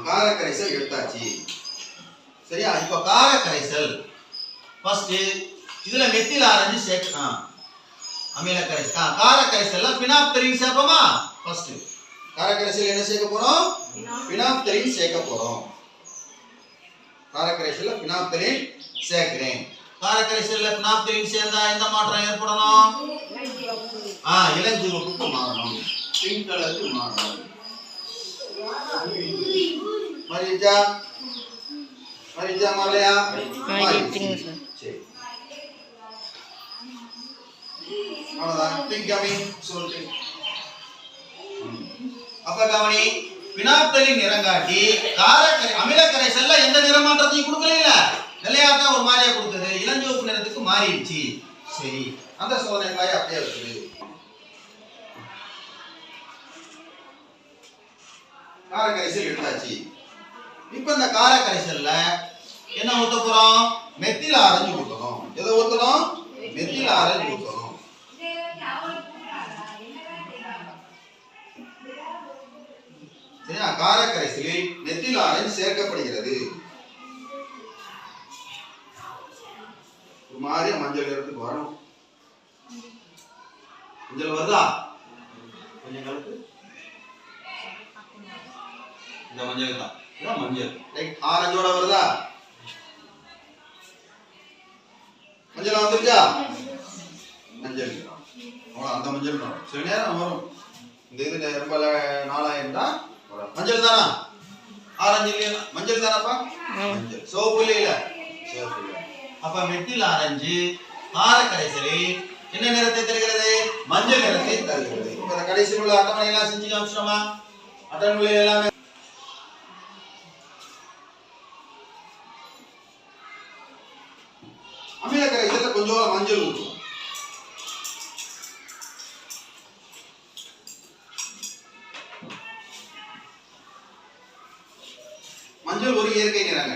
கார கரைசல் எடுத்தாச்சு. சரியா? இப்போ கார கரைசல் ஃபர்ஸ்ட் இதுல மெத்தில் ஆரஞ்சு சேர்க்கலாம். அமில கரைசல் கார கரைசல்ல பினாப்தலீன் சேர்ப்போமா? ஃபர்ஸ்ட் கார கரைசல் என்ன சேர்க்க போறோம்? பினாப்தலீன் சேர்க்க போறோம். கார கரைசல்ல பினாப்தலீன் சேர்க்கிறேன். கார கரைசல்ல பினாப்தலீன் சேர்ந்தா எந்த மாற்றம் ஏற்படணும்? இளஞ்சிவப்புக்கு மாறணும், பிங்க் கலருக்கு மாறணும். மரிஜா மாறலையா? சரி, அவ்வளவுதான். பிங்க் கமிங் சொல்லிட்டு அப்ப கவனி, பினாப்தலீன் நிறங்காட்டி அமில கரைசல்ல எந்த நிறமாற்றத்தையும் கொடுக்கல, நிலையாத்தான் ஒரு மாதிரியா கொடுத்தது, இளஞ்சிவப்பு நிறத்துக்கு மாறிடுச்சு. சரி, அந்த சோதனை அப்படியே இருக்குது. கார கரைசல் எடுத்தாச்சு. இப்ப இந்த கார கரைசல்ல என்ன ஊத்த போறோம்? மெத்தில் ஆரஞ்சு ஊத்தணும். எதை ஊத்தணும்? மெத்தில் ஆரஞ்சு ஊத்தணும். சரியா? கார கரைசலில் மெத்தில் ஆரஞ்சு சேர்க்கப்படுகிறது. ஒரு மாதிரி மஞ்சள் நிறத்துக்கு வரணும். மஞ்சள் வருதா? கொஞ்சம் கலக்கு. இந்த மஞ்சள் தான், இதான் மஞ்சள். லைக் ஆரஞ்சோட வருதா? மஞ்சள் வந்துருச்சா? மஞ்சள் அந்த மஞ்சள் தான் சில நேரம் வரும். இந்த இது ரொம்ப நாளாயிரம் தான் மஞ்சள் தானா? ஆரஞ்சு இல்லையா? மஞ்சள் தானப்பா? மஞ்சள். சோப்பு இல்ல? சோப்பு இல்ல. அப்ப மெத்தில் ஆரஞ்சு கார கரைசலில் என்ன நிறத்தை தருகிறது? மஞ்சள் நிறத்தை தருகிறது. இப்ப இந்த கடைசியில் உள்ள அட்டவணை எல்லாம் செஞ்சு காமிச்சிட்டோமா? அட்டவணை எல்லாமே அமில கரைசல்ல கொஞ்சம் மஞ்சள் ஊற்றுவோம். மஞ்சள் ஒரு இயற்கை நிறங்க,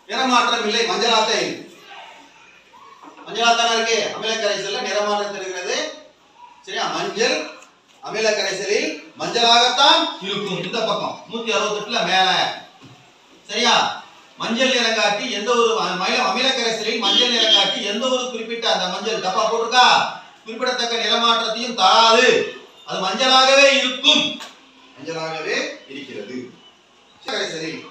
நிறமாற்றம் இல்லை, மஞ்சளாத்தான் இருக்கு. மஞ்சளாத்தான இருக்கு. அமில கரைசல்ல நிறமாற்றம் இருக்கிறது. சரியா? மஞ்சள் அமில கரைசலில் மஞ்சளாகத்தான் இருக்கும். இந்த பக்கம் 168ல மேல. சரியா? மஞ்சள் நிறம் காட்டி எந்த ஒரு அமில கரைசலில் மஞ்சள் நிறம் காட்டி எந்த ஒரு குறிப்பிட்ட அந்த மஞ்சள் டப்பா போட்டிருக்கா குறிப்பிடத்தக்க நிறமாற்றத்தையும் தராது. அது மஞ்சளாகவே இருக்கும், மஞ்சளாகவே இருக்கிறது. கரைசலில்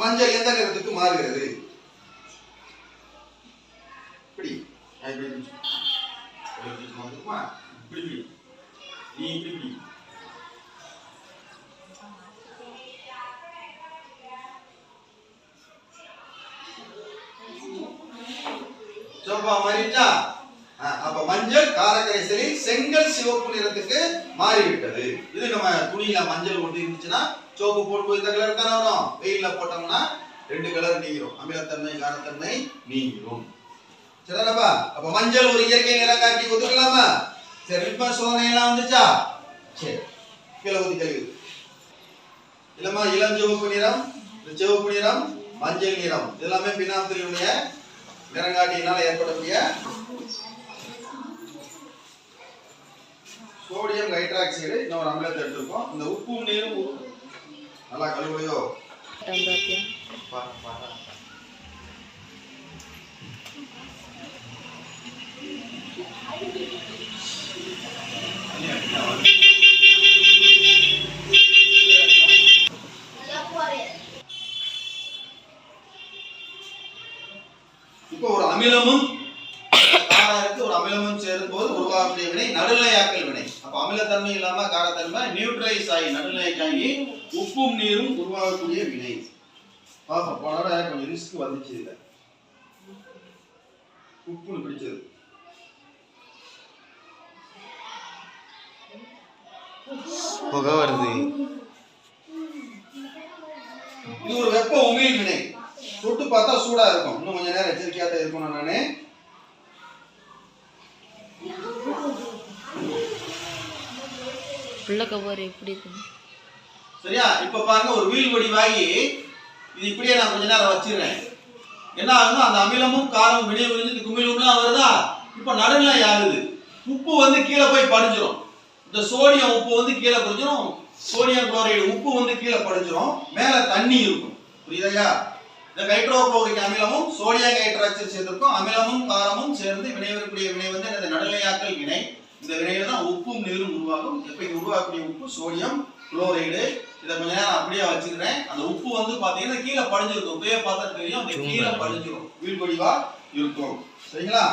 மஞ்சள் எந்த நிறத்துக்கு மாறுகிறது? இப்படி மாறிட்டா. அப்ப மஞ்சள் கார கரைசலில் செங்கல் சிவப்பு நிறத்துக்கு மாறிவிட்டது. இது நம்ம துணியில மஞ்சள் ஒட்டி இருந்துச்சுன்னா சோப்பு போட்டு இந்த கலர் தானே வரும். வெயில்ல போட்டோம்னா 2 கலர் நீங்கிரும், அமிலத்தன்மை காரத்தன்மை நீங்கிரும். சரிதானப்பா? அப்ப மஞ்சள் ஒரு இயற்கை நிறம் காட்டி ஒத்துக்கலாமா? சரி, லிட்மஸ் சோதனை எல்லாம் வந்துச்சா? சரி, கீழே ஊத்தி கழுவு. இல்லம்மா, இளஞ்சிவப்பு நிறம், சிவப்பு நிறம், மஞ்சள் நிறம் இதெல்லாமே பினாப்தலீனுடைய நிறங்காட்டியினால் ஏற்படக்கூடிய சோடியம் ஹைட்ராக்சைடு இன்னொரு அமிலத்தை எடுத்துருக்கோம். இந்த உப்பும் நீரும் நல்லா கழுவுலையோ? இப்போ ஒரு அமிலமும் ஒரு அமிலமும் சேரும் போது உருவாகக்கூடிய வினை நடுநிலையாக்கல் வினை. அப்ப அமிலத்தன்மை இல்லாம காரத்தன்மை நியூட்ரலைஸ் ஆகி நடுநிலையாக்கி உப்பும் நீரும் உருவாகக்கூடிய வினை. பாப்பா போனோட கொஞ்சம் ரிஸ்க் வந்துச்சு. இல்ல உப்புன்னு பிடிச்சது புகை வருது. இது ஒரு வெப்ப உமிழ் வினை. தொட்டு பார்த்தா சூடா இருக்கும். இன்னும் கொஞ்ச நேரம் எச்சரிக்கையா தான் இருக்கணும். நானு சரியா? இப்ப பாருங்க, ஒரு வீல் வடிவாகி இது இப்படியே நான் கொஞ்ச நேரம் வச்சிடுறேன். என்ன ஆகுதுன்னா அந்த அமிலமும் காரமும் வினை புரிஞ்சு குமிழ்லாம் வருதா, இப்ப நடுநிலை ஆகுது. உப்பு வந்து கீழே போய் படிஞ்சிரும். இந்த சோடியம் உப்பு வந்து கீழே படிஞ்சிரும், சோடியம் குளோரைடு உப்பு வந்து கீழே படிஞ்சிரும், மேல தண்ணி இருக்கும். புரியுதா? இந்த ஹைட்ரோகுளோரிக் அமிலமும் சோடியம் ஹைட்ராக்சைடு சேர்ந்திருக்கும், அமிலமும் காரமும் சேர்ந்து வினைவரக்கூடிய வினை வந்து இந்த நடுநிலையாக்கல் வினை. இந்த வினையில தான் உப்பும் நீரும் உருவாகும். இப்ப இங்க உருவாக்கக்கூடிய உப்பு சோடியம் குளோரைடு. இதை கொஞ்ச நேரம் அப்படியே வச்சுக்கிறேன். அந்த உப்பு வந்து பாத்தீங்கன்னா கீழே படிஞ்சிருக்கும், இப்பயே பார்த்தா தெரியும், அந்த கீழே படிஞ்சிரும், வீழ்வடிவா இருக்கும். சரிங்களா?